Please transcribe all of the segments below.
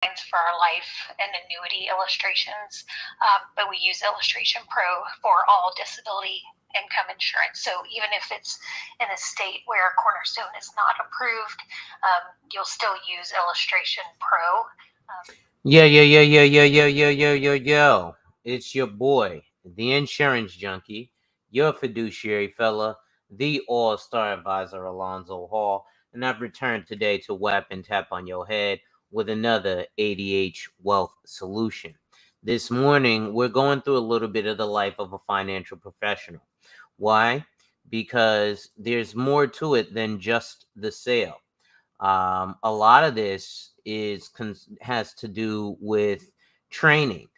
for our life and annuity illustrations, but we use Illustration Pro for all disability income insurance. So even if it's in a state where Cornerstone is not approved, you'll still use Illustration Pro. Yo. It's your boy, the insurance junkie, your fiduciary fella, the all-star advisor Alonzo Hall, and I've returned today to whap and tap on your head with another ADH wealth solution. This morning, we're going through a little bit of the life of a financial professional. Why? Because there's more to it than just the sale. A lot of this has to do with training,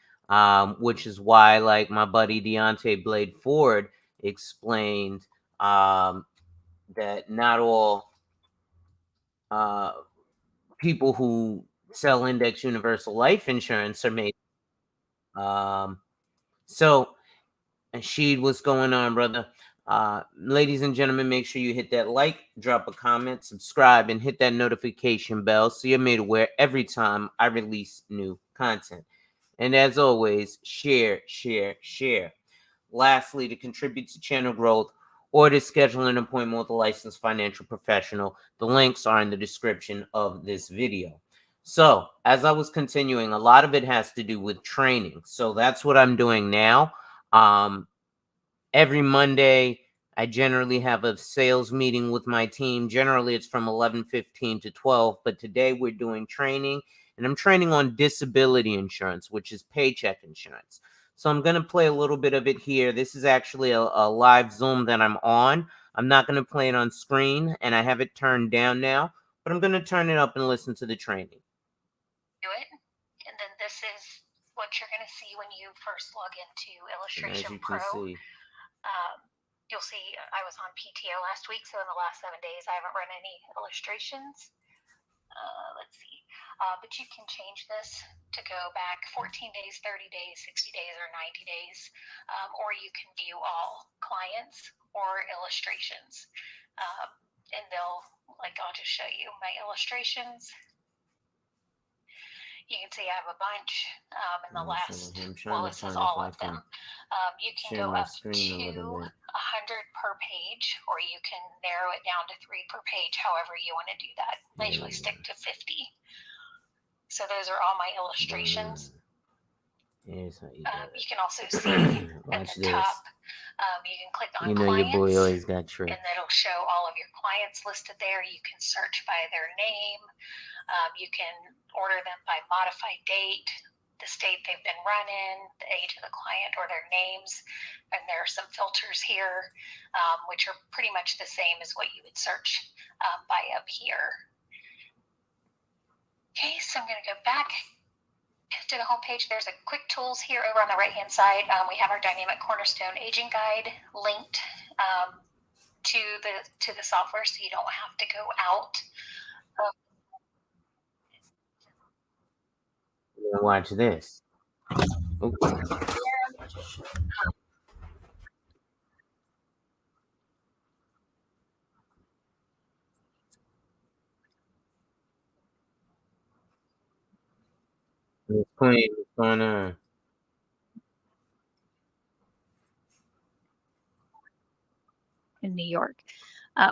which is why, like my buddy Deontay Blade Ford explained, that not all people who sell index universal life insurance are made. So, Sheed, what's going on, brother? Ladies and gentlemen, make sure you hit that like, drop a comment, subscribe, and hit that notification bell so you're made aware every time I release new content. And as always, share. Lastly, to contribute to channel growth or to schedule an appointment with a licensed financial professional, the links are in the description of this video. So, as I was continuing, a lot of it has to do with training. So that's what I'm doing now. Every Monday, I generally have a sales meeting with my team. Generally, it's from 11:15 to 12, but today we're doing training, and I'm training on disability insurance, which is paycheck insurance. So I'm going to play a little bit of it here. This is actually a live Zoom that I'm on. I'm not going to play it on screen, and I have it turned down now, but I'm going to turn it up and listen to the training. Do it, and then this is what you're going to see when you first log into Illustration Pro. You'll see I was on PTO last week, so in the last 7 days I haven't run any illustrations. Let's see. But you can change this to go back 14 days, 30 days, 60 days, or 90 days. Or you can view all clients or illustrations. And I'll just show you my illustrations. You can see I have a bunch in the last, this is all of them. You can go up to 100 per page, or you can narrow it down to 3 per page, however you want to do that. I usually stick to 50. So those are all my illustrations. You can also see at the top, you can click on clients, your boy always got tricked. and it'll show all of your clients listed there. You can search by their name. You can order them by modified date, the state they've been run in, the age of the client, or their names. And there are some filters here, which are pretty much the same as what you would search by up here. Okay, so I'm going to go back to the home page. There's a quick tools here over on the right hand side. We have our dynamic Cornerstone aging guide linked to the software, so you don't have to go out. Watch this. What's going on? In New York.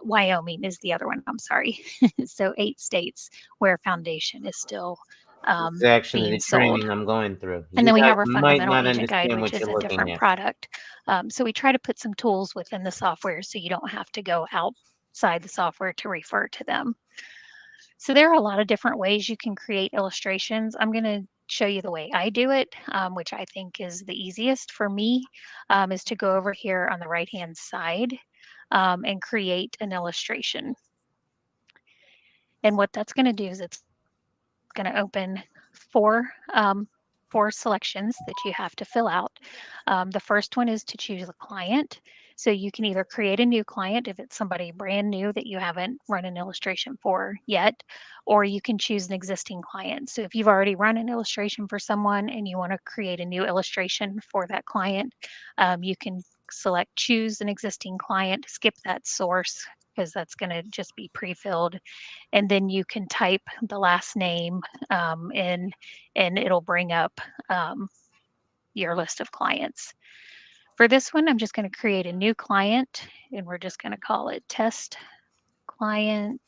Wyoming is the other one. I'm sorry. So 8 states where foundation is still It's actually being the sold. training I'm going through. And then we have our might fundamental not agent guide, understand which what is you're a looking different at. product. So we try to put some tools within the software so you don't have to go outside the software to refer to them. So there are a lot of different ways you can create illustrations. I'm going to show you the way I do it, which I think is the easiest for me, is to go over here on the right-hand side and create an illustration. And what that's going to do is it's going to open four selections that you have to fill out. The first one is to choose a client. So you can either create a new client if it's somebody brand new that you haven't run an illustration for yet, or you can choose an existing client. So if you've already run an illustration for someone and you want to create a new illustration for that client, you can select choose an existing client, skip that source, because that's going to just be pre-filled. And then you can type the last name in, and it'll bring up um, your list of clients. For this one, I'm just going to create a new client, and we're just going to call it test client.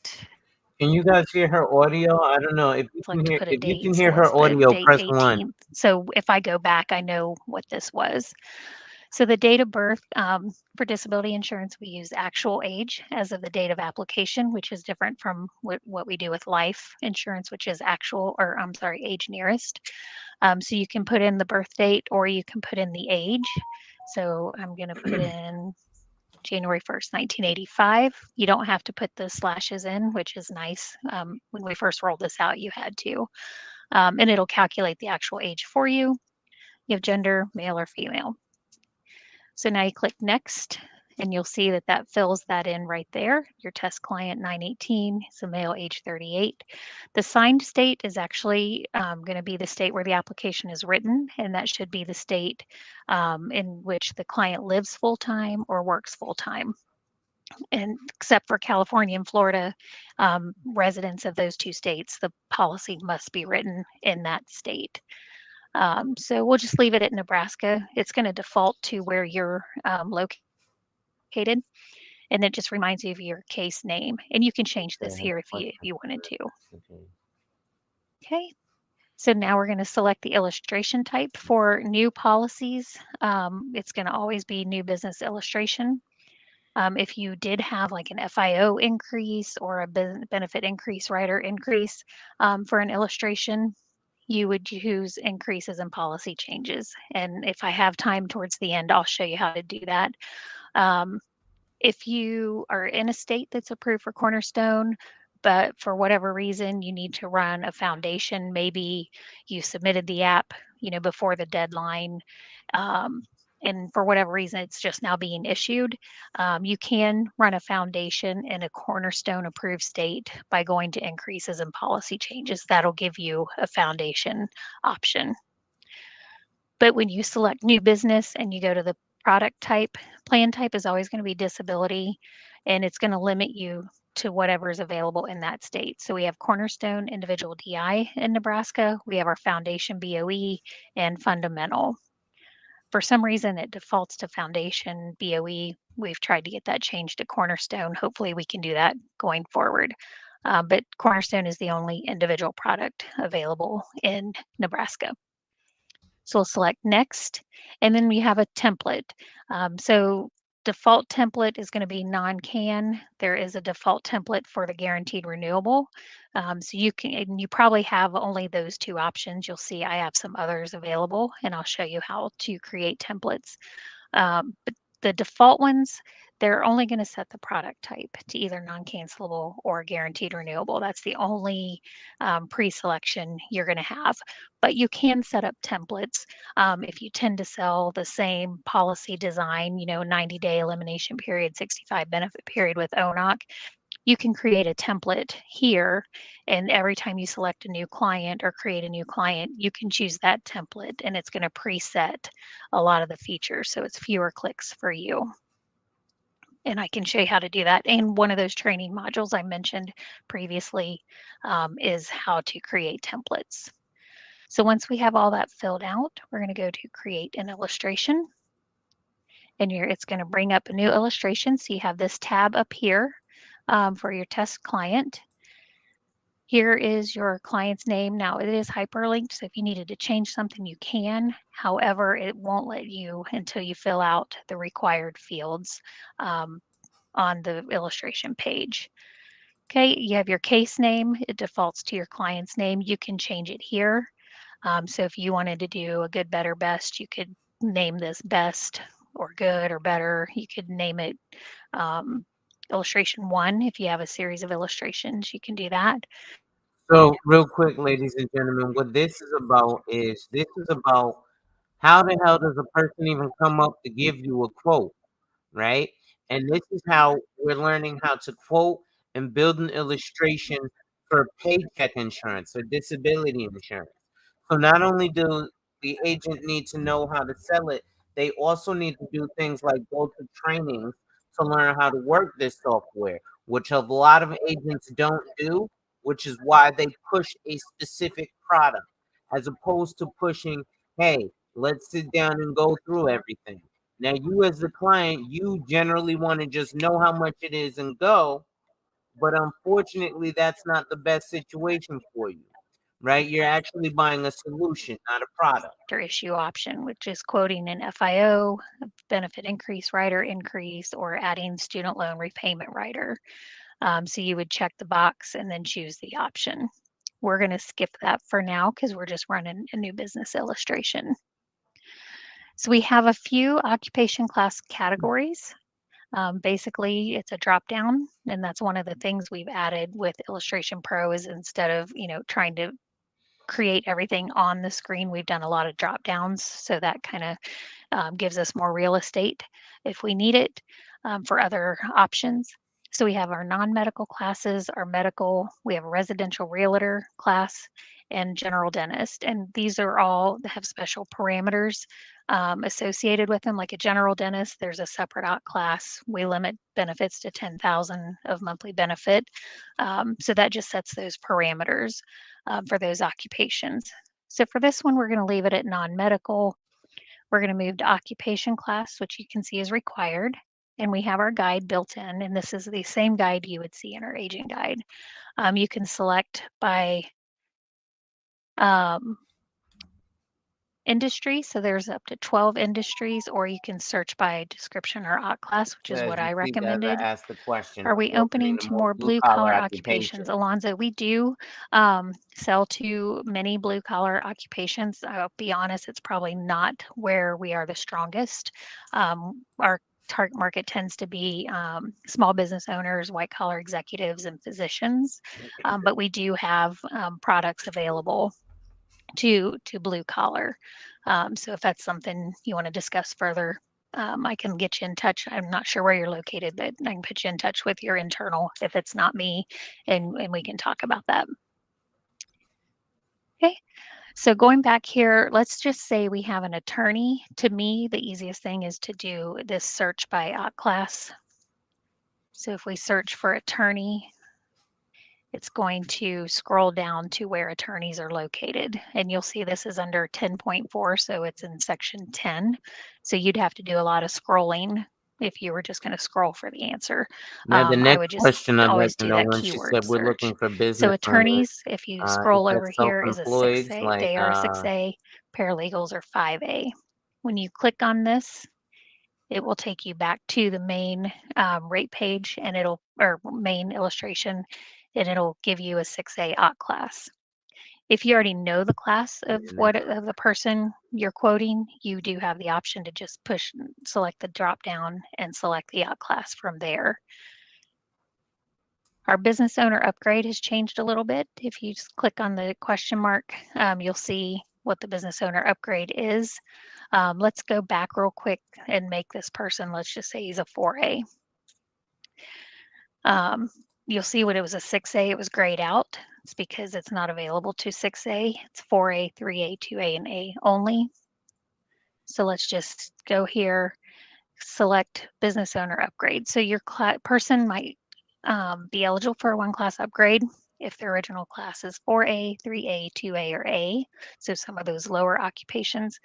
Can you guys hear her audio? I don't know if you can Like to hear. put a If you can date, so hear her let's put audio, date press one. 18th. So if I go back, I know what this was. So the date of birth for disability insurance, we use actual age as of the date of application, which is different from what we do with life insurance, which is actual, or I'm sorry, age nearest. So you can put in the birth date or you can put in the age. So I'm going to put in January 1st, 1985. You don't have to put the slashes in, which is nice. When we first rolled this out, you had to. And it'll calculate the actual age for you. You have gender, male or female. So now you click next and you'll see that that fills that in right there. Your test client 918 is a male age 38. The signed state is actually going to be the state where the application is written, and that should be the state in which the client lives full time or works full time. And except for California and Florida, residents of those two states, the policy must be written in that state. So we'll just leave it at Nebraska. It's going to default to where you're located, and it just reminds you of your case name. And you can change Okay, this hold here on one if you wanted to. second. Okay. Okay. So now we're going to select the illustration type for new policies. It's going to always be new business illustration. If you did have like an FIO increase or a benefit increase, rider increase for an illustration, you would use increases in policy changes. And if I have time towards the end, I'll show you how to do that. Um, if you are in a state that's approved for Cornerstone, but for whatever reason you need to run a foundation, maybe you submitted the app, before the deadline, um, and for whatever reason it's just now being issued, you can run a foundation in a Cornerstone approved state by going to increases and policy changes. That'll give you a foundation option. But when you select new business and you go to the product type, plan type is always going to be disability, and it's going to limit you to whatever is available in that state. So we have Cornerstone Individual DI in Nebraska, we have our Foundation BOE, and Fundamental. For some reason, it defaults to Foundation BOE. We've tried to get that changed to Cornerstone. Hopefully, we can do that going forward. But Cornerstone is the only individual product available in Nebraska. So we'll select next, and then we have a template. So default template is going to be non-can. There is a default template for the guaranteed renewable. So and you probably have only those two options. You'll see I have some others available, and I'll show you how to create templates. But the default ones, they're only going to set the product type to either non-cancelable or guaranteed renewable. That's the only pre-selection you're going to have. But you can set up templates if you tend to sell the same policy design, 90-day elimination period, 65 benefit period with ONOC. You can create a template here, and every time you select a new client or create a new client, you can choose that template, and it's going to preset a lot of the features, so it's fewer clicks for you. And I can show you how to do that. And one of those training modules I mentioned previously is how to create templates. So once we have all that filled out, we're going to go to create an illustration, and it's going to bring up a new illustration. So you have this tab up here for your test client. Here is your client's name. Now it is hyperlinked, so if you needed to change something, you can. However, it won't let you until you fill out the required fields on the illustration page. Okay, you have your case name. It defaults to your client's name. You can change it here. So if you wanted to do a good, better, best, you could name this best or good or better. You could name it illustration one. If you have a series of illustrations, you can do that. So, real quick, ladies and gentlemen, what this is about how the hell does a person even come up to give you a quote, right? And this is how we're learning how to quote and build an illustration for paycheck insurance or disability insurance. So not only do the agent need to know how to sell it, they also need to do things like go to trainings to learn how to work this software. which a lot of agents don't do, which is why they push a specific product as opposed to pushing, hey, let's sit down and go through everything. Now, you as the client, you generally want to just know how much it is and go, but unfortunately, that's not the best situation for you, right? You're actually buying a solution, not a product. Or issue option, which is quoting an FIO, benefit increase rider increase, or adding student loan repayment rider. So you would check the box and then choose the option. We're going to skip that for now because we're just running a new business illustration. So we have a few occupation class categories. Basically, it's a drop down, and that's one of the things we've added with Illustration Pro is instead of trying to create everything on the screen, we've done a lot of drop downs, so that kind of gives us more real estate if we need it for other options. So we have our non-medical classes, our medical, we have a residential realtor class, and general dentist. And these are all have special parameters associated with them. Like a general dentist, there's a separate out class. We limit benefits to 10,000 of monthly benefit. So that just sets those parameters for those occupations. So for this one, we're going to leave it at non-medical. We're going to move to occupation class, which you can see is required. And we have our guide built in, and this is the same guide you would see in our agent guide. You can select by um, industry. So there's up to 12 industries, or you can search by description or OT class, which So is as what you I see, as I recommended. asked the question, Are are we we opening opening to to more more blue blue collar collar occupations? occupations? Alonzo, we do sell to many blue collar occupations. I'll be honest, it's probably not where we are the strongest. Our target market tends to be small business owners, white collar executives, and physicians. But we do have products available to blue collar. So if that's something you want to discuss further, I can get you in touch. I'm not sure where you're located, but I can put you in touch with your internal if it's not me, and we can talk about that. Okay. So going back here, let's just say we have an attorney. To me, the easiest thing is to do this search by class. So if we search for attorney, it's going to scroll down to where attorneys are located. And you'll see this is under 10.4, so it's in section 10. So you'd have to do a lot of scrolling if you were just going to scroll for the answer. Now, the I next would just question I'd always like to do know, that when she keyword said we're search. looking for So business owners, attorneys, if you is scroll that over here, is a self-employed? 6A. Like, They are 6A. Paralegals are 5A. When you click on this, it will take you back to the main rate page and or main illustration, and it'll give you a 6A OT class. If you already know the class of of the person you're quoting, you do have the option to just select the drop down and select the OT class from there. Our business owner upgrade has changed a little bit. If you just click on the question mark, you'll see what the business owner upgrade is. Let's go back real quick and make this person, let's just say he's a 4A. You'll see when it was a 6A, it was grayed out. It's because it's not available to 6A. It's 4A, 3A, 2A, and A only. So let's just go here, select business owner upgrade. So your person might be eligible for a one class upgrade if their original class is 4A, 3A, 2A, or A. So some of those lower occupations.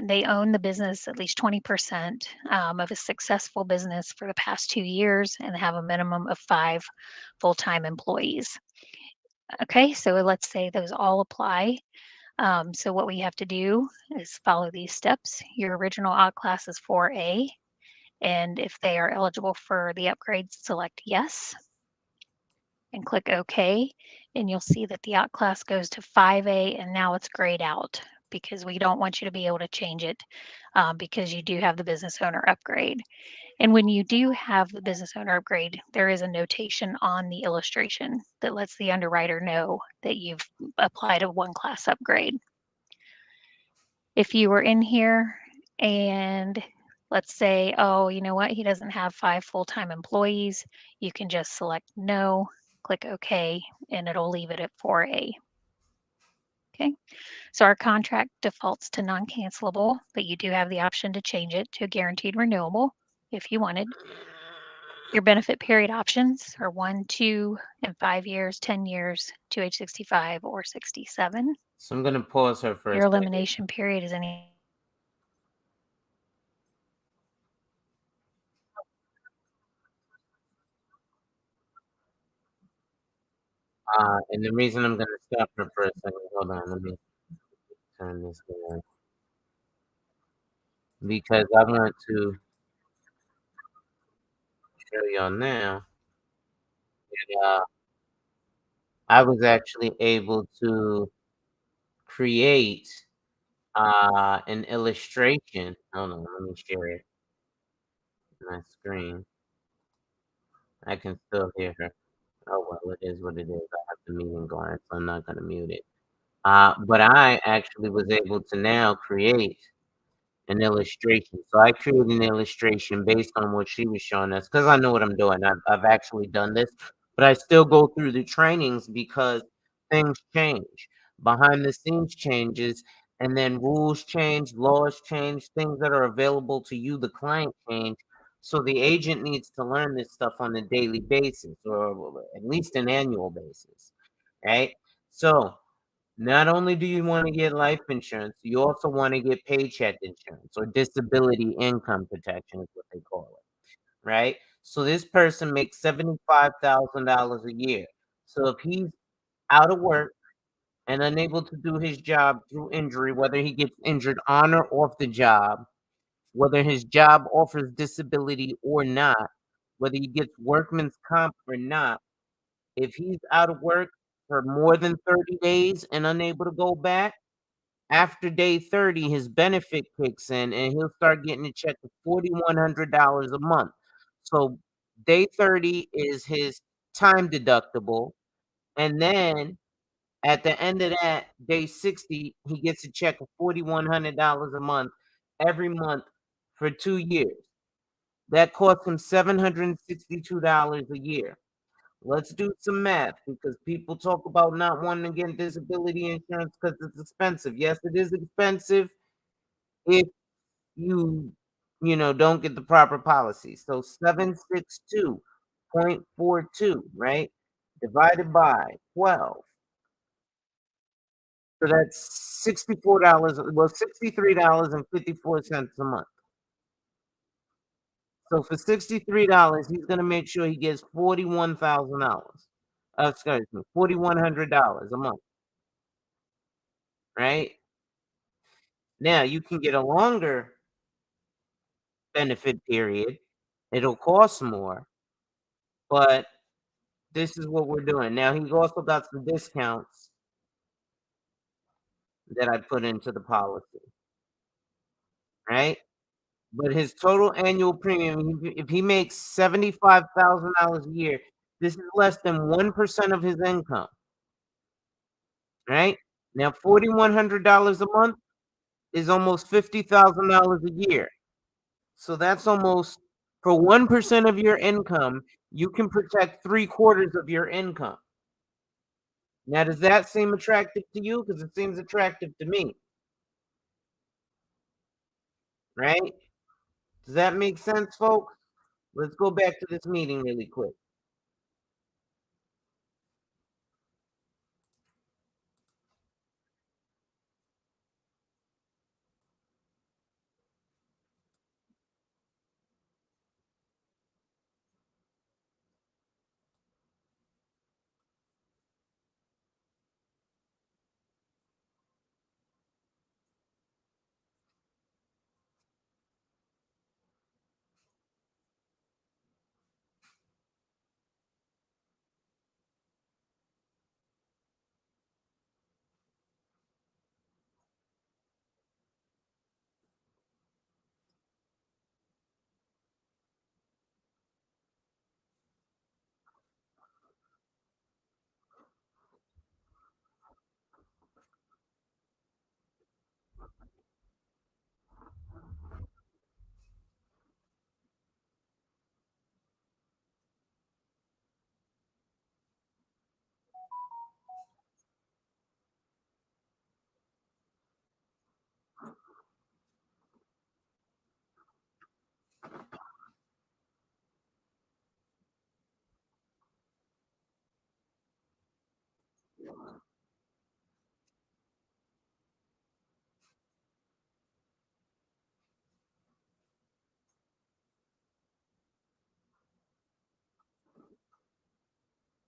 They own the business at least 20% of a successful business for the past 2 years and have a minimum of 5 full-time employees. Okay, so let's say those all apply. So what we have to do is follow these steps. Your original OT class is 4A, and if they are eligible for the upgrade, select yes and click OK, and you'll see that the OT class goes to 5A, and now it's grayed out because we don't want you to be able to change it because you do have the business owner upgrade. And when you do have the business owner upgrade, there is a notation on the illustration that lets the underwriter know that you've applied a one class upgrade. If you were in here and let's say, oh, you know what, he doesn't have 5 full-time employees, you can just select no, click OK, and it'll leave it at 4A. Okay, so our contract defaults to non-cancelable, but you do have the option to change it to a guaranteed renewable if you wanted. Your benefit period options are 1, 2, and 5 years, 10 years to age 65 or 67. So I'm gonna pause her for a Your second. elimination period is any. And the reason I'm gonna stop her for a second, hold on, let me turn this down because I want to show y'all now that I was actually able to create an illustration. Hold on, let me share it my screen. I can still hear her. Oh well, it is what it is. I have the meeting going, so I'm not gonna mute it. But I actually was able to now create an illustration. So I created an illustration based on what she was showing us because I know what I'm doing. I've actually done this, but I still go through the trainings because things change, behind the scenes changes, and then rules change, laws change, things that are available to you, the client change. So the agent needs to learn this stuff on a daily basis or at least an annual basis, right? So not only do you wanna get life insurance, you also wanna get paycheck insurance or disability income protection is what they call it, right? So this person makes $75,000 a year. So if he's out of work and unable to do his job through injury, whether he gets injured on or off the job, whether his job offers disability or not, whether he gets workman's comp or not, if he's out of work for more than 30 days and unable to go back, after day 30, his benefit kicks in and he'll start getting a check of $4,100 a month. So day 30 is his time deductible. And then at the end of that, day 60, he gets a check of $4,100 a month every month for 2 years. That costs him $762 a year. Let's do some math because people talk about not wanting to get disability insurance because it's expensive. Yes, it is expensive if you, don't get the proper policy. So 762.42, right? Divided by 12. So that's $64, well, $63.54 a month. So for $63, he's gonna make sure he gets $41,000. Excuse me, $4,100 a month, right? Now you can get a longer benefit period. It'll cost more, but this is what we're doing. Now he's also got some discounts that I put into the policy, right? But his total annual premium, if he makes $75,000 a year, this is less than 1% of his income, right? Now $4,100 a month is almost $50,000 a year. So that's almost for 1% of your income, you can protect 3/4 of your income. Now, does that seem attractive to you? Because it seems attractive to me, right? Does that make sense, folks? Let's go back to this meeting really quick.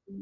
A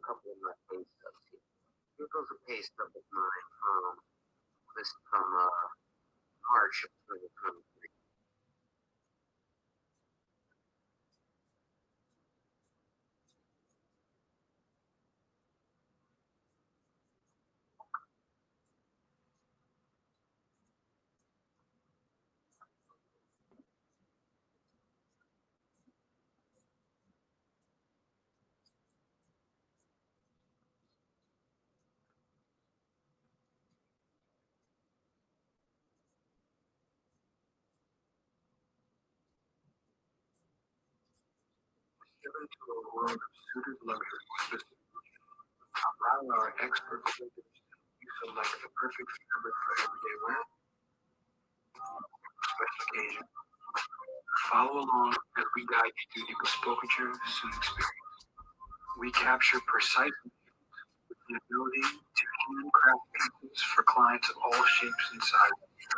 couple of my pay stubs here. Here goes a pay stub of mine from March of 2023. Given to a world of suited luxury, allow our expert creators to select the perfect fabric for everyday wear, special occasion. Follow along as we guide you through the bespoke suit experience. We capture precisely the ability to handcraft pieces for clients of all shapes and sizes.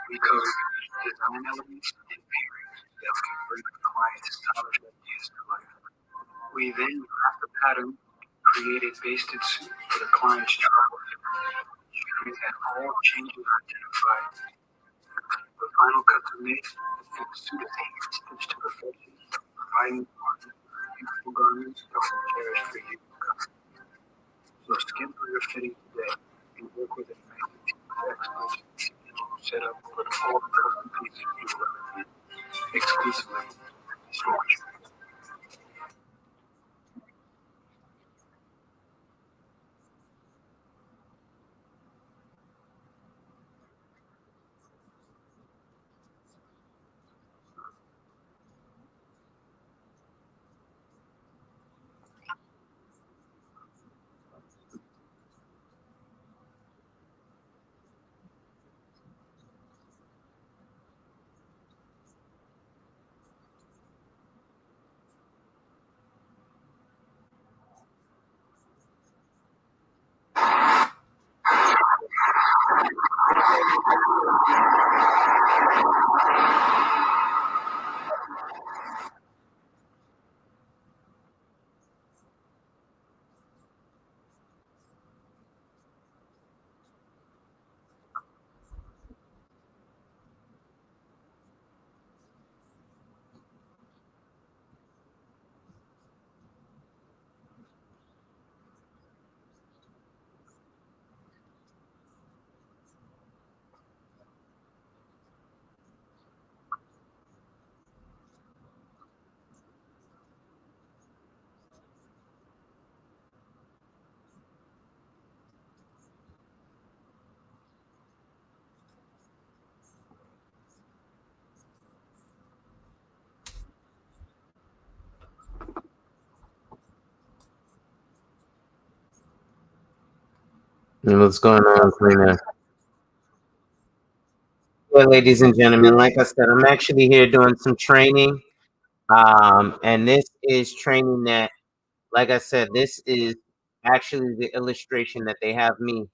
We cover design elements and pairings that can bring clients' stylish ideas to life. We then craft a pattern created basted suit for the client's travel, ensuring that all changes are identified. The final cuts are made, and the suit is hand-stitched to perfection, providing youthful garments that will cherish for you. So skin for your fitting today and work with a family team of experts set up with all the custom pieces you will ever need, exclusively storage. What's going on, Queen? Well, ladies and gentlemen, like I said, I'm actually here doing some training. And this is training that, like I said, this is actually the illustration that they have me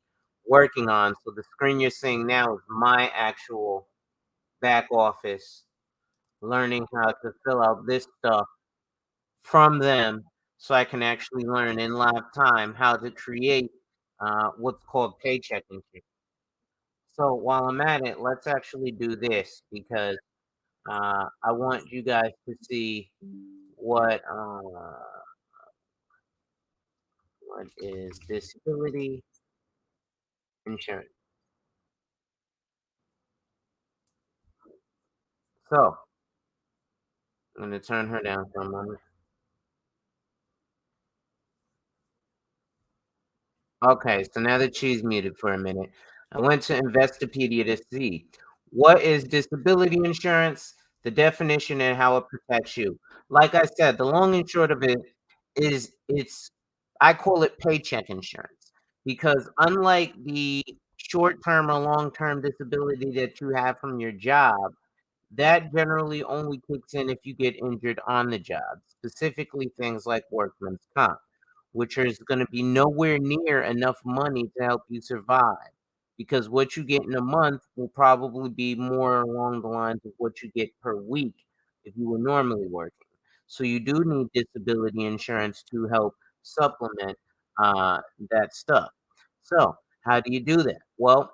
working on. So the screen you're seeing now is my actual back office learning how to fill out this stuff from them so I can actually learn in live time how to create what's called paycheck entry. So while I'm at it, let's actually do this because I want you guys to see what what is disability insurance. So I'm gonna turn her down for a moment. Okay, so now that she's muted for a minute, I went to Investopedia to see what is disability insurance, the definition, and how it protects you. Like I said, the long and short of it is I call it paycheck insurance because unlike the short term or long term disability that you have from your job, that generally only kicks in if you get injured on the job, specifically things like workman's comp, which is going to be nowhere near enough money to help you survive. Because what you get in a month will probably be more along the lines of what you get per week if you were normally working. So you do need disability insurance to help supplement uh, that stuff. So, how do you do that? Well,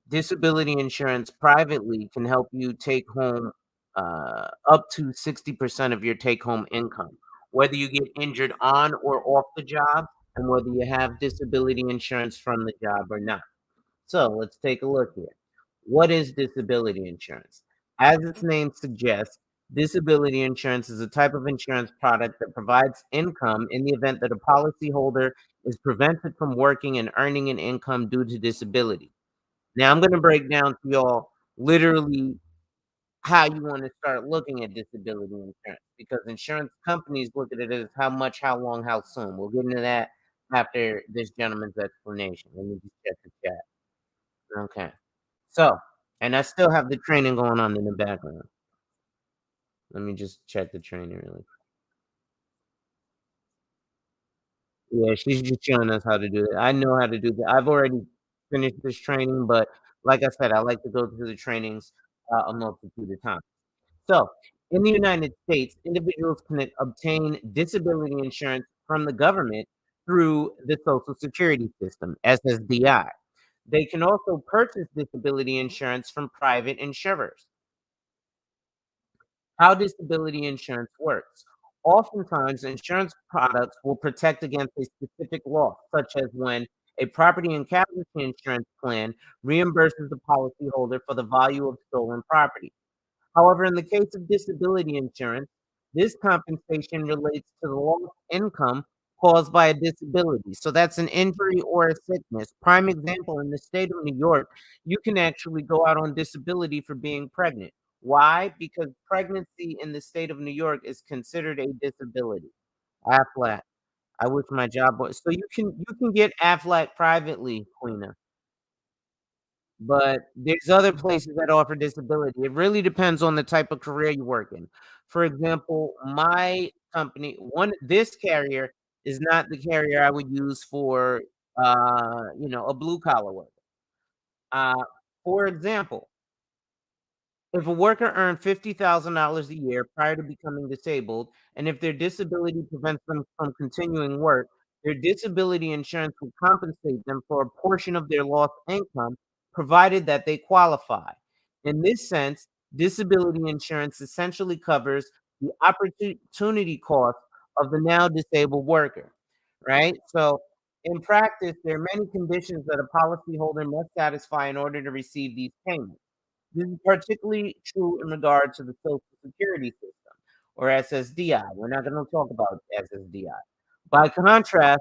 disability insurance privately can help you take home up to 60% of your take home income, whether you get injured on or off the job, and whether you have disability insurance from the job or not. So let's take a look here. What is disability insurance? As its name suggests, disability insurance is a type of insurance product that provides income in the event that a policyholder is prevented from working and earning an income due to disability. Now I'm gonna break down to y'all literally how you wanna start looking at disability insurance, because insurance companies look at it as how much, how long, how soon. We'll get into that after this gentleman's explanation. Let me just check the chat. Okay. So, and I still have the training going on in the background. Let me just check the training really. Yeah, she's just showing us how to do it. I know how to do that. I've already finished this training, but like I said, I like to go through the trainings a multitude of times. So, in the United States, individuals can obtain disability insurance from the government through the Social Security system, SSDI. They can also purchase disability insurance from private insurers. How disability insurance works. Oftentimes, insurance products will protect against a specific loss, such as when a property and casualty insurance plan reimburses the policyholder for the value of stolen property. However, in the case of disability insurance, this compensation relates to the lost income caused by a disability. So that's an injury or a sickness. Prime example, in the state of New York, you can actually go out on disability for being pregnant. Why? Because pregnancy in the state of New York is considered a disability. AFLAC. I wish my job was so you can get AFLAC privately, Queena. But there's other places that offer disability. It really depends on the type of career you work in. For example, my company, one this carrier is not the carrier I would use for, a blue collar worker. Uh, for example, if a worker earned $50,000 a year prior to becoming disabled, and if their disability prevents them from continuing work, their disability insurance will compensate them for a portion of their lost income, provided that they qualify. In this sense, disability insurance essentially covers the opportunity cost of the now disabled worker, right? So, in practice, there are many conditions that a policyholder must satisfy in order to receive these payments. This is particularly true in regard to the Social Security system, or SSDI. We're not going to talk about SSDI. By contrast,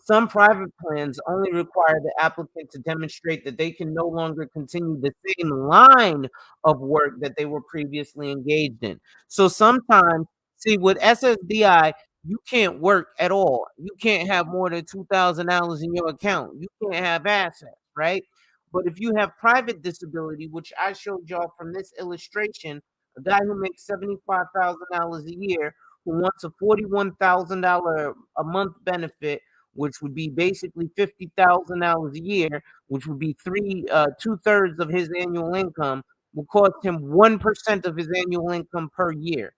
some private plans only require the applicant to demonstrate that they can no longer continue the same line of work that they were previously engaged in. So sometimes, see, with SSDI, you can't work at all. You can't have more than $2,000 in your account. You can't have assets, right? But if you have private disability, which I showed y'all from this illustration, a guy who makes $75,000 a year who wants a $41,000 a month benefit, which would be basically $50,000 a year, which would be 2/3 of his annual income, will cost him 1% of his annual income per year.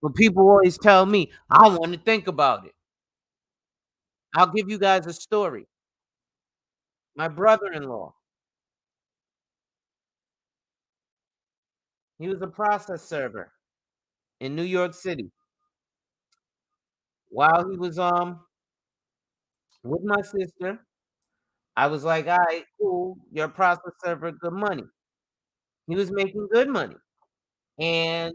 But people always tell me, I want to think about it. I'll give you guys a story. My brother in law, He was a process server in New York City. While he was with my sister, I was like, all right, cool. You're a process server, good money. He was making good money. And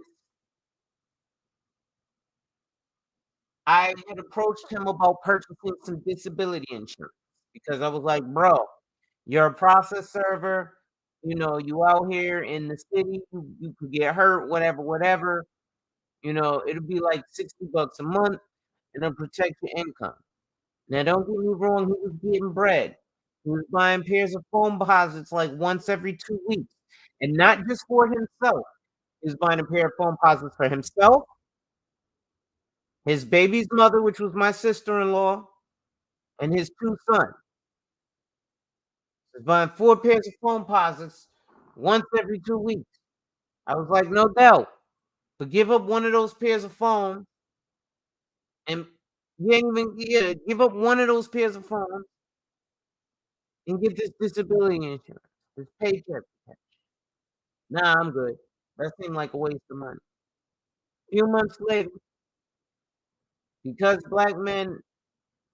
I had approached him about purchasing some disability insurance because I was like, bro, you're a process server. You know, you out here in the city, you could get hurt, whatever, whatever. You know, it'll be like $60 a month and it'll protect your income. Now, don't get me wrong, he was getting bread. He was buying pairs of phone deposits like once every 2 weeks. And not just for himself. He was buying a pair of phone deposits for himself, his baby's mother, which was my sister-in-law, and his 2 sons. He was buying 4 pairs of phone deposits once every 2 weeks. I was like, "No doubt, but give up one of those pairs of phones and you ain't even yeah, give up one of those pairs of phones and get this disability insurance, this paycheck protection." "Nah, I'm good." That seemed like a waste of money. Few months later, because black men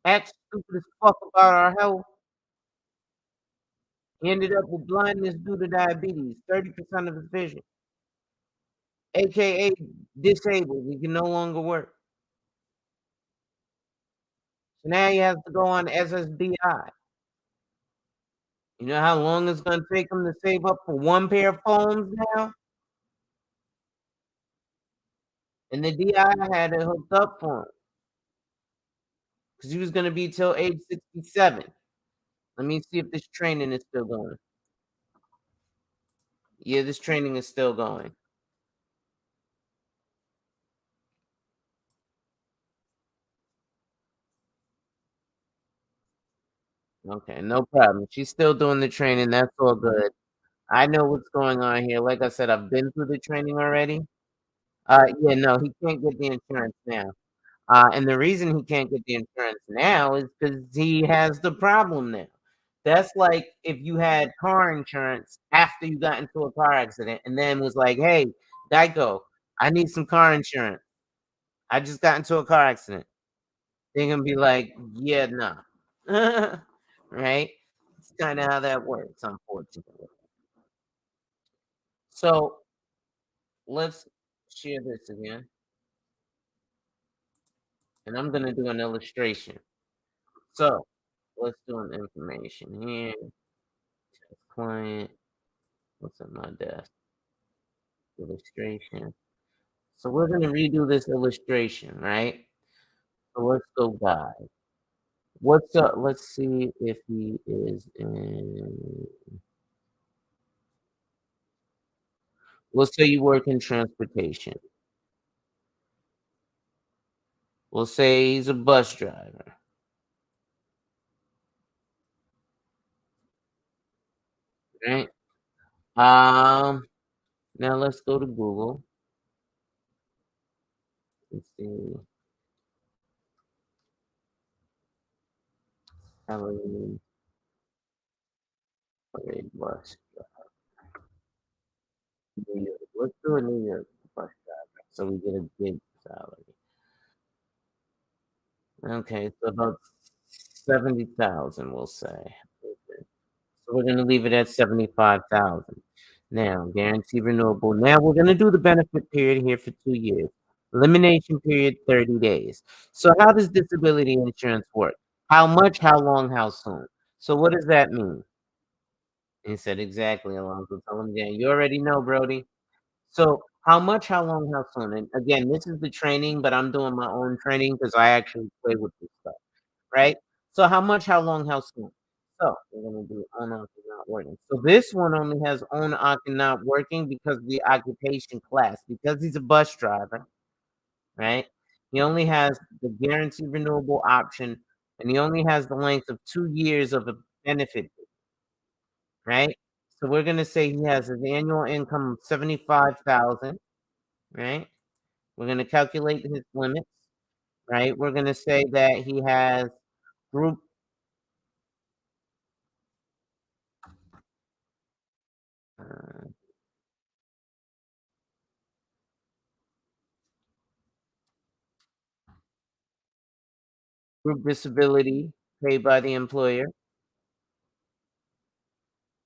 act stupid as fuck about our health, he ended up with blindness due to diabetes, 30% of his vision, AKA disabled. He can no longer work. So now he has to go on SSDI. You know how long it's gonna take him to save up for 1 pair of phones now? And the DI had it hooked up for him because he was gonna be till age 67. Let me see if this training is still going. Yeah, this training is still going. Okay, no problem. She's still doing the training, that's all good. I know what's going on here. Like I said, I've been through the training already. Yeah, no, he can't get the insurance now. And the reason he can't get the insurance now is because he has the problem now. That's like if you had car insurance after you got into a car accident and then was like, "Hey, Geico, I need some car insurance. I just got into a car accident." They're gonna be like, "Yeah, nah." Right? It's kinda how that works, unfortunately. So, let's share this again, and I'm gonna do an illustration. So, let's do an information here. Client, what's on my desk? Illustration. So we're gonna redo this illustration, right? So let's go by. What's up? Let's see if he is in. Let's say you work in transportation. We'll say he's a bus driver, right? Um. Now let's go to Google. Let's see. Salary for a bus. New York. Let's do a New York bus driver so we get a big salary. Okay, so about 70,000, we'll say. Okay. So we're gonna leave it at 75,000. Now, guarantee renewable. Now we're gonna do the benefit period here for 2 years. Elimination period, 30 days. So how does disability insurance work? How much, how long, how soon? So what does that mean? He said, exactly, Alonzo. Tell him again. You already know, Brody. So how much, how long, how soon? And again, this is the training, but I'm doing my own training because I actually play with this stuff. Right? So how much, how long, how soon? So we're gonna do on off is not working. So this one only has on off and not working because of the occupation class. Because he's a bus driver, right? He only has the guaranteed renewable option, and he only has the length of 2 years of a benefit, right? So we're gonna say he has his annual income of 75,000, right? We're gonna calculate his limits, right? We're gonna say that he has group uh, group disability paid by the employer,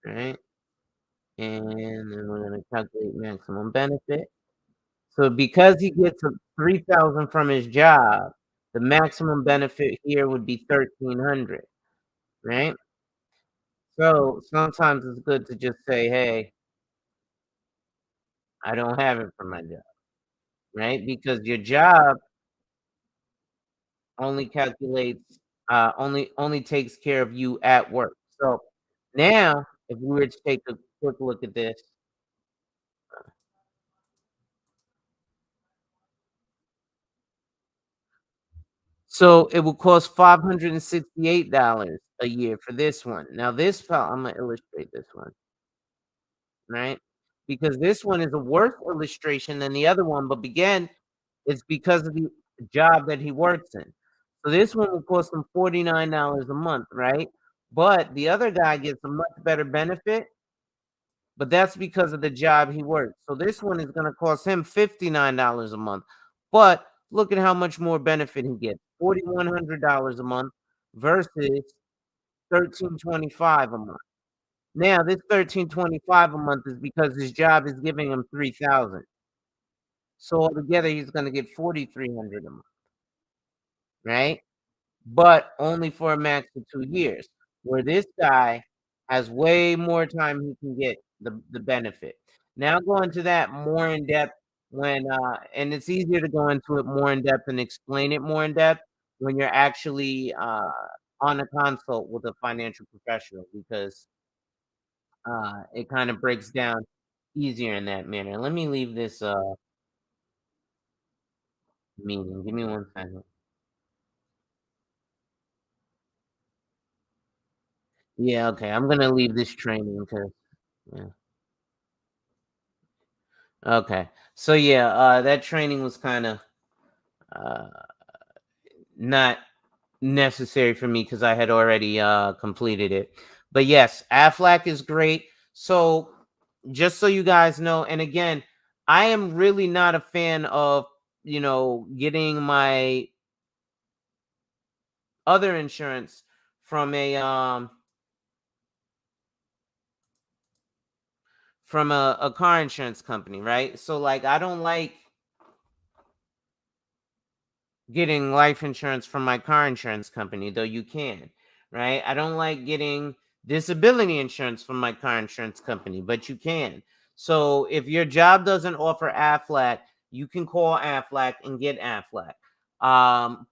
right? And then we're gonna calculate maximum benefit. So because he gets a 3,000 from his job, the maximum benefit here would be 1,300, right? So sometimes it's good to just say, "Hey, I don't have it from my job," right? Because your job only calculates, only takes care of you at work. So now, if we were to take a quick look at this, so it will cost $568 a year for this one. Now I'm gonna illustrate this one, right? Because this one is a worse illustration than the other one, but again, it's because of the job that he works in. So this one will cost him $49 a month, right? But the other guy gets a much better benefit, but that's because of the job he works. So this one is gonna cost him $59 a month. But look at how much more benefit he gets. $4,100 a month versus 1,325 a month. Now this 1,325 a month is because his job is giving him 3,000. So altogether he's gonna get 4,300 a month, right? But only for a max of 2 years, where this guy has way more time he can get the benefit. Now go into that more in depth when, and it's easier to go into it more in depth and explain it more in depth when you're actually, on a consult with a financial professional because, it kinda breaks down easier in that manner. Let me leave this, meeting. Give me 1 second. Yeah, okay, I'm gonna leave this training because yeah. Okay. So yeah, that training was kinda, uh, not necessary for me because I had already, completed it. But yes, Aflac is great. So, just so you guys know, and again, I am really not a fan of, getting my other insurance from a car insurance company, right? So, like, I don't like getting life insurance from my car insurance company, though you can, right? I don't like getting disability insurance from my car insurance company, but you can. So if your job doesn't offer Aflac, you can call Aflac and get Aflac.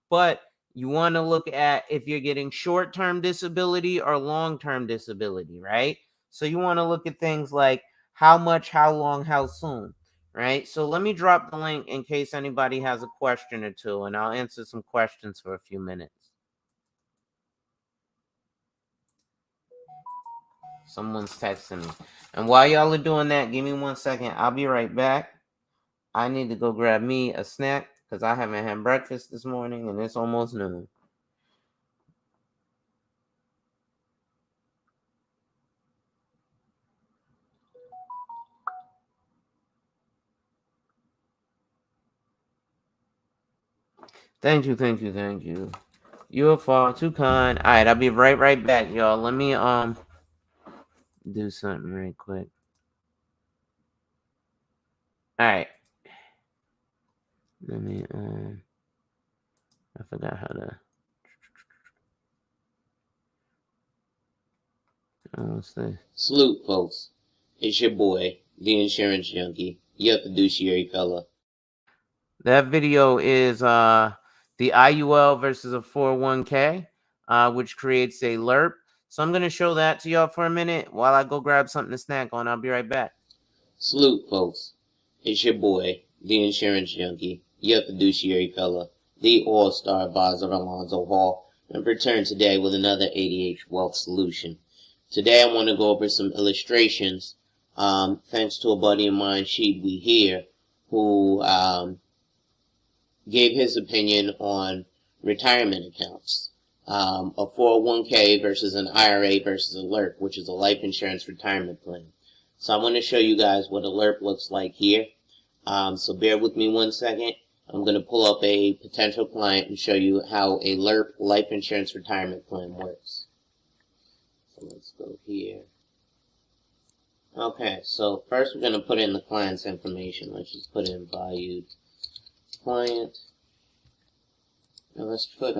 But you want to look at if you're getting short-term disability or long-term disability, right? So you want to look at things like how much, how long, how soon, right? So let me drop the link in case anybody has a question or two, and I'll answer some questions for a few minutes. Someone's texting me. And while y'all are doing that, give me 1 second. I'll be right back. I need to go grab me a snack because I haven't had breakfast this morning and it's almost noon. Thank you, thank you, thank you. You're far too kind. All right, I'll be right back, y'all. Let me do something real quick. All right. Let me I forgot how to. What's this? Salute, folks. It's your boy, the insurance junkie, your fiduciary fella. That video is the IUL versus a 401k, which creates a LERP. So I'm gonna show that to y'all for a minute while I go grab something to snack on. I'll be right back. Salute, folks. It's your boy, the insurance junkie, your fiduciary fella, the all-star advisor Alonzo Hall, and returned today with another ADH Wealth Solution. Today I want to go over some illustrations, thanks to a buddy of mine, Sheedwe here, who gave his opinion on retirement accounts. A 401k versus an IRA versus a LERP, which is a life insurance retirement plan. So I'm going to show you guys what a LERP looks like here. So bear with me 1 second. I'm going to pull up a potential client and show you how a LIRP life insurance retirement plan works. So let's go here. Okay, so first we're going to put in the client's information. Let's just put in valued client. Now let's put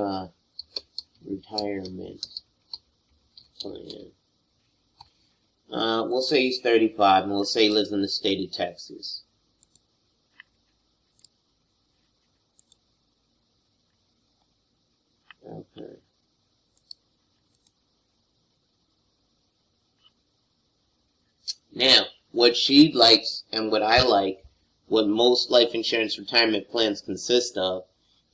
retirement plan. We'll say he's 35, and we'll say he lives in the state of Texas. Okay. Now, what she likes and what I like, what most life insurance retirement plans consist of,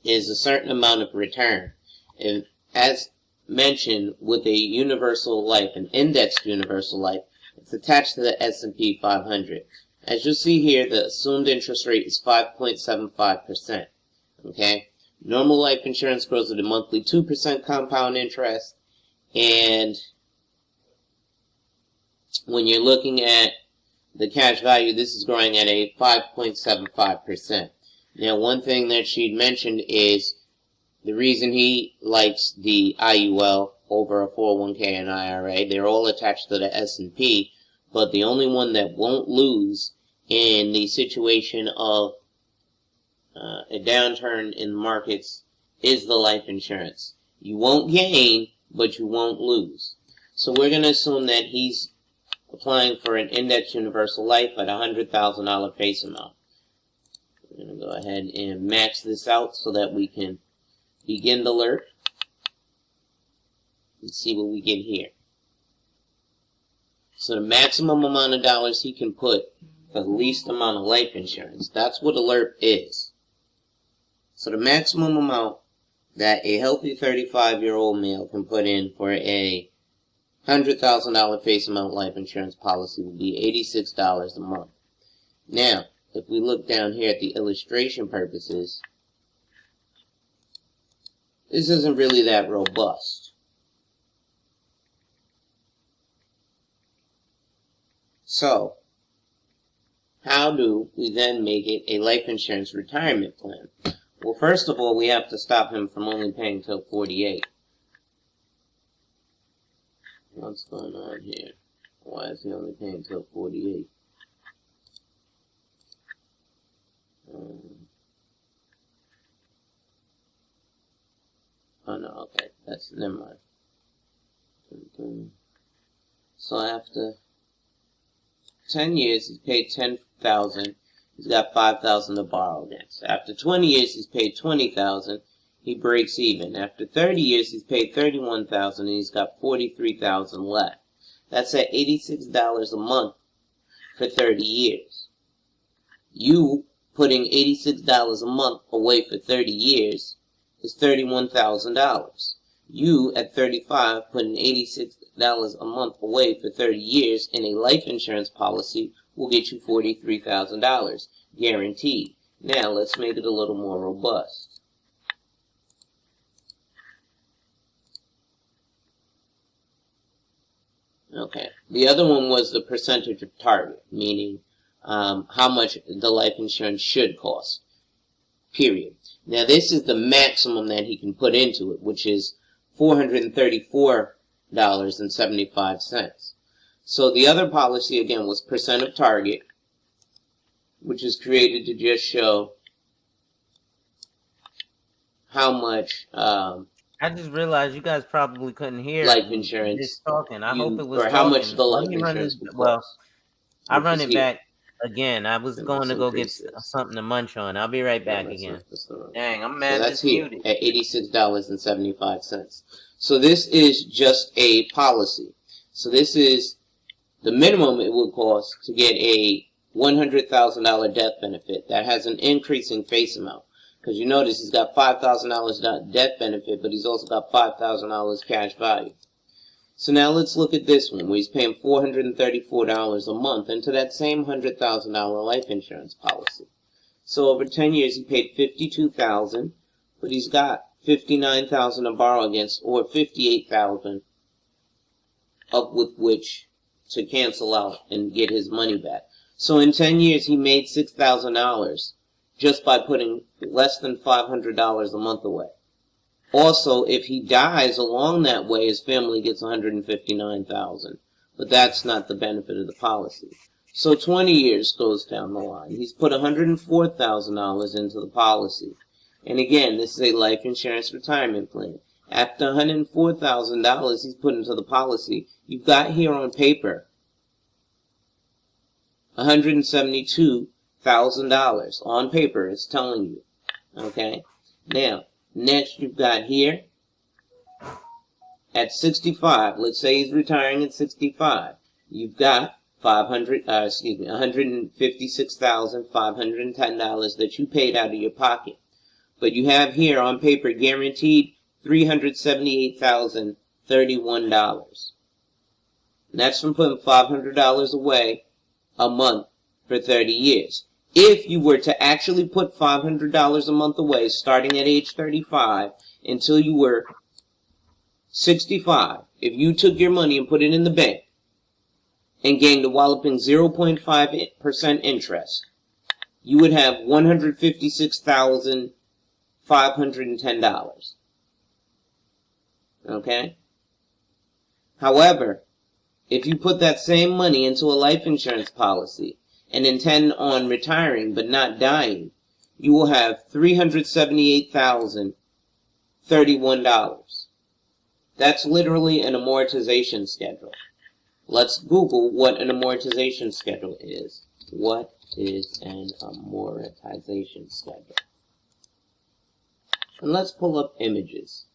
is a certain amount of return. And as mentioned, with a universal life, an indexed universal life, it's attached to the S&P 500. As you'll see here, the assumed interest rate is 5.75%. Okay? Normal life insurance grows at a monthly 2% compound interest, and when you're looking at the cash value, this is growing at a 5.75%. Now, one thing that she'd mentioned is the reason he likes the IUL over a 401k and IRA, they're all attached to the S&P, but the only one that won't lose in the situation of a downturn in markets is the life insurance. You won't gain, but you won't lose. So we're going to assume that he's applying for an index universal life at $100,000 face amount. We're going to go ahead and max this out so that we can begin the LIRP and see what we get here. So the maximum amount of dollars he can put for the least amount of life insurance, that's what a LIRP is. So the maximum amount that a healthy 35-year-old male can put in for a $100,000 face amount life insurance policy will be $86 a month. Now, if we look down here at the illustration purposes, this isn't really that robust. So, how do we then make it a life insurance retirement plan? Well, first of all, we have to stop him from only paying till 48. What's going on here? Why is he only paying till 48? Oh no, okay, that's, never mind. So after 10 years, he's paid $10,000. He's got $5,000 to borrow against. After 20 years, he's paid $20,000. He breaks even. After 30 years, he's paid $31,000, and he's got $43,000 left. That's at $86 a month for 30 years. You putting $86 a month away for 30 years is $31,000. You, at 35, putting $86 a month away for 30 years in a life insurance policy will get you $43,000, guaranteed. Now, let's make it a little more robust. Okay, the other one was the percentage of target, meaning how much the life insurance should cost, period. Now, this is the maximum that he can put into it, which is $434.75. So the other policy, again, was percent of target, which is created to just show how much I just realized you guys probably couldn't hear life insurance just talking. I hope it was or how talking. much the Let life me run insurance this. will Well, cost. I'll which run is it here. back again. I was And going let's to go get increase this. something to munch on. I'll be right back That's again. not- that's not right. Dang, I'm So mad that's this here muted. at $86.75. So this is just a policy. So this is the minimum it would cost to get a $100,000 death benefit that has an increasing face amount. Because you notice he's got $5,000 death benefit, but he's also got $5,000 cash value. So now let's look at this one, where he's paying $434 a month into that same $100,000 life insurance policy. So over 10 years, he paid $52,000, but he's got $59,000 to borrow against, or $58,000 up with which to cancel out and get his money back. So in 10 years, he made $6,000 just by putting less than $500 a month away. Also, if he dies along that way, his family gets $159,000, but that's not the benefit of the policy. So 20 years goes down the line. He's put $104,000 into the policy. And again, this is a life insurance retirement plan. After $104,000 he's put into the policy, you've got here on paper $172,000 on paper. It's telling you. Okay? Now, next you've got here at 65. Let's say he's retiring at 65. You've got $156,510 that you paid out of your pocket. But you have here on paper guaranteed $378,031. And that's from putting $500 away a month for 30 years. If you were to actually put $500 a month away starting at age 35 until you were 65, if you took your money and put it in the bank and gained a walloping 0.5% interest, you would have $156,510. Okay? However, if you put that same money into a life insurance policy and intend on retiring but not dying, you will have $378,031. That's literally an amortization schedule. Let's Google what an amortization schedule is. What is an amortization schedule? And let's pull up images.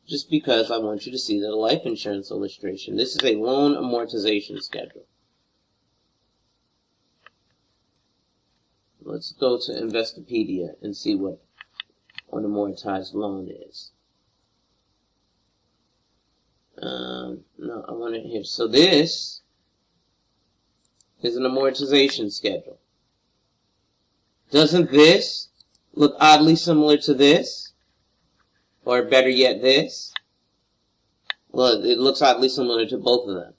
Just because I want you to see that a life insurance illustration. This is a loan amortization schedule. Let's go to Investopedia and see what an amortized loan is. No, I want it here. So this is an amortization schedule. Doesn't this look oddly similar to this? Or better yet, this? Well, it looks oddly similar to both of them.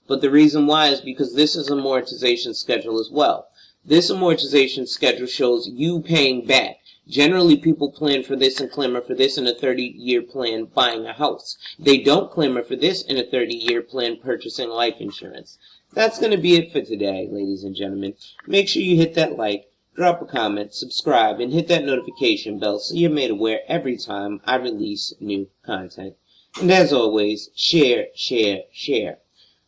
But the reason why is because this is an amortization schedule as well. This amortization schedule shows you paying back. Generally, people plan for this and clamor for this in a 30-year plan buying a house. They don't clamor for this in a 30-year plan purchasing life insurance. That's going to be it for today, ladies and gentlemen. Make sure you hit that like, drop a comment, subscribe, and hit that notification bell so you're made aware every time I release new content. And as always, share, share, share.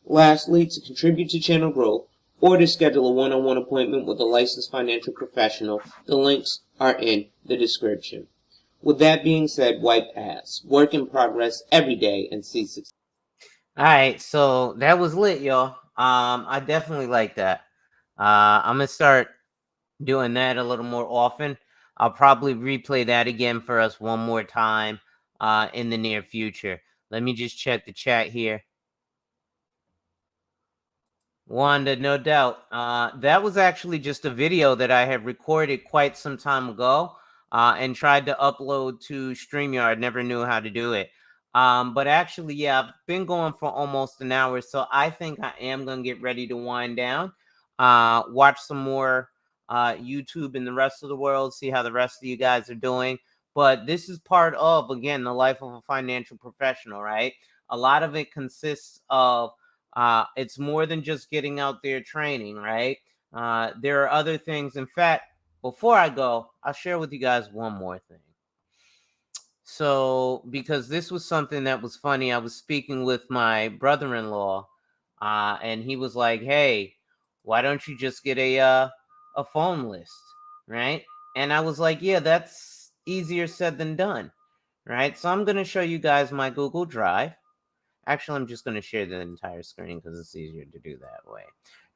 Lastly, to contribute to channel growth or to schedule a one-on-one appointment with a licensed financial professional, the links are in the description. With that being said, wipe ass. Work in progress every day and see success. Alright, so that was lit, y'all. I definitely like that. I'm gonna start doing that a little more often. I'll probably replay that again for us one more time in the near future. Let me just check the chat here. Wanda, no doubt. That was actually just a video that I had recorded quite some time ago and tried to upload to StreamYard. Never knew how to do it. But actually, yeah, I've been going for almost an hour, so I think I am going to get ready to wind down. Watch some more YouTube in the rest of the world, see how the rest of you guys are doing. But this is part of, again, the life of a financial professional, right? A lot of it consists of it's more than just getting out there training, right? There are other things. In fact, before I go, I'll share with you guys one more thing. So, because this was something that was funny, I was speaking with my brother-in-law, and he was like, "Hey, why don't you just get a phone list, right?" And I was like, "Yeah, that's easier said than done, right?" So I'm going to show you guys my Google Drive. Actually, I'm just going to share the entire screen because it's easier to do that way,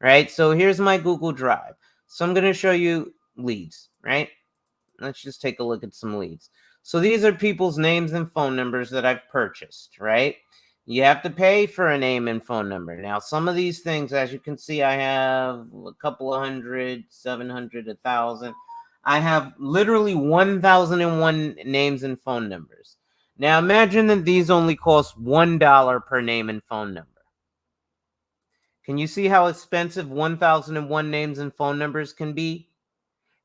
right? So here's my Google Drive. So I'm going to show you leads, right? Let's just take a look at some leads. So these are people's names and phone numbers that I've purchased, right? You have to pay for a name and phone number. Now, some of these things, as you can see, I have a couple of hundred, 700, 1,000. I have literally 1,001 names and phone numbers. Now, imagine that these only cost $1 per name and phone number. Can you see how expensive 1001 names and phone numbers can be?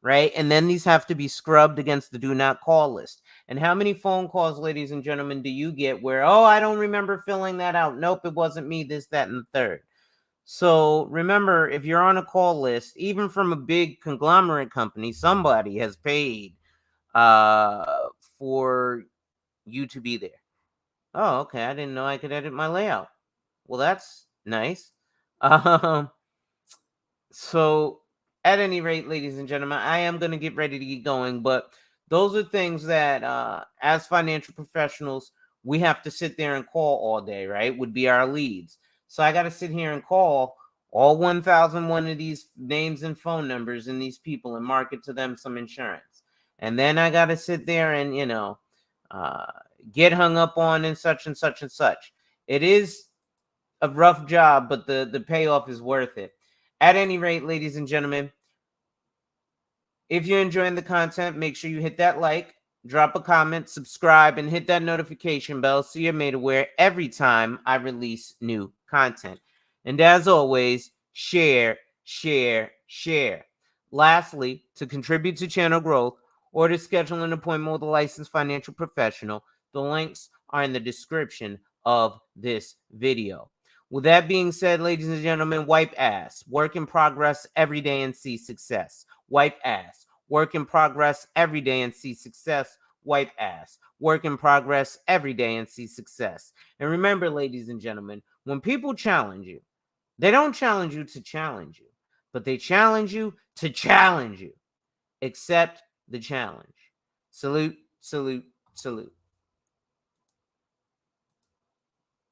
Right? And then these have to be scrubbed against the do not call list. And how many phone calls, ladies and gentlemen, do you get where, oh, I don't remember filling that out. Nope, it wasn't me, this, that, and the third. So remember, if you're on a call list, even from a big conglomerate company, somebody has paid for you to be there. Oh, okay. I didn't know I could edit my layout. Well, that's nice. So at any rate, ladies and gentlemen, I am going to get ready to get going, but those are things that as financial professionals, we have to sit there and call all day, right? Would be our leads. So I got to sit here and call all 1001 of these names and phone numbers and these people and market to them some insurance. And then I got to sit there and, get hung up on and such and such and such. It is a rough job, but the payoff is worth it. At any rate, ladies and gentlemen, if you're enjoying the content, make sure you hit that like, drop a comment, subscribe, and hit that notification bell so you're made aware every time I release new content. And as always, share, share, share. Lastly, to contribute to channel growth or to schedule an appointment with a licensed financial professional, the links are in the description of this video. With that being said, ladies and gentlemen, wipe ass. Work in progress every day and see success. Wipe ass. Work in progress every day and see success. Wipe ass. Work in progress every day and see success. And remember, ladies and gentlemen, when people challenge you, they don't challenge you to challenge you, but they challenge you to challenge you. Accept the challenge. Salute, salute, salute.